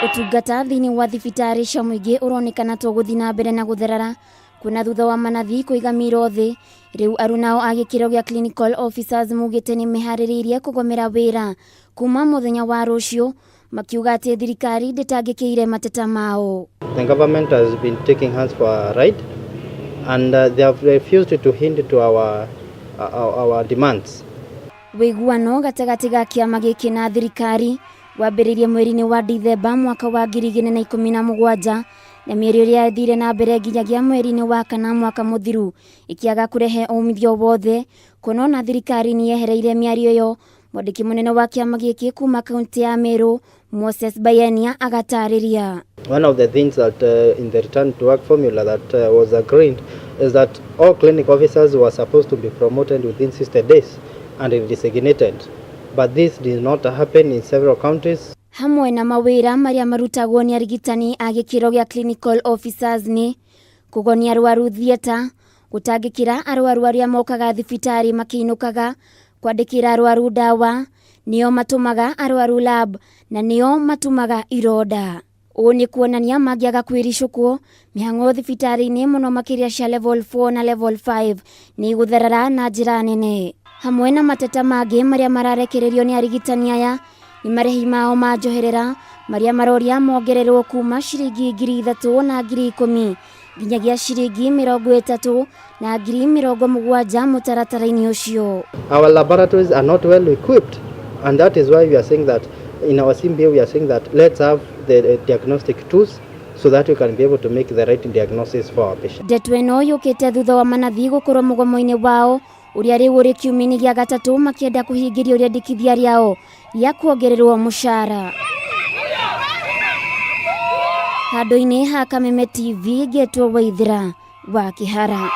Utungata thiini wa thibitari cia muingi uronekana to guthi na mbere na gutherara kuna thutha wa manathi kuiga miro thi. Riu arunao a gikiro gia clinical officers mugite ni mehaririirie kugomera wira kuma muthenya wa rucio, makiuga ati thirikari nditangikiire mateta mao. The government has been taking hands for a ride and they have refused to heed to our demands. Wiguano gatagati ga kiama giki na thirikari wambiririe mweri-ini wa Dithemba mwaka wa 2017 na mĩario ĩrĩa yathire na mbere nginyagia mweri-ini wa kana mwaka muthiru ikiaga kurehe umithio wothe, kuona na thirikari ni yehereire mĩario ĩyo. Mwandiki munene wa kiama giki kuma kaunti ya Meru, Moses Bayania, agatariria. One of the things that in the return to work formula that was agreed is that all clinic officers were supposed to be promoted within 60 days and designated, but this did not happen in several counties. Hamwe na mawira maria marutagwo ni arigitani a gikiro gia clinical officers ni kugonia arwaru thieta, gutangikira arwaru aria mokaga thibitari makiinukaga, kwandikira arwaru dawa, nio matumaga arwaru lab na nio matumaga iroda. Ũũ ni kuonania magiaga kwiricukwo mihango thibitari-ini muno makiria cia level 4 na level 5 ni gutherera na njira nene. Hamwe na mateta mangĩ maria mararekererio ni arigitani aya ni marehi mao ma njoherera maria maroria mongererwo kuma ciringi 3,000 na 10,000 nginyagia ciringi 30,000 na 70,000 mutaratara-ini ucio. Our laboratories are not well equipped and that is why we are saying that in our CMBA we are saying that let's have the diagnostic tools so that we can be able to make the right diagnosis for our patients. Ndeto ĩno yũkĩte thutha wa manathi gũkorwo mũgomo-inĩ wao uria riu uri kiumia-ini gia gatatu makienda kuhingiria riandikithia riao ria kuongererwo mushara. Handũ-inĩ ha Kameme TV, Getwo Waithira wa Kihara.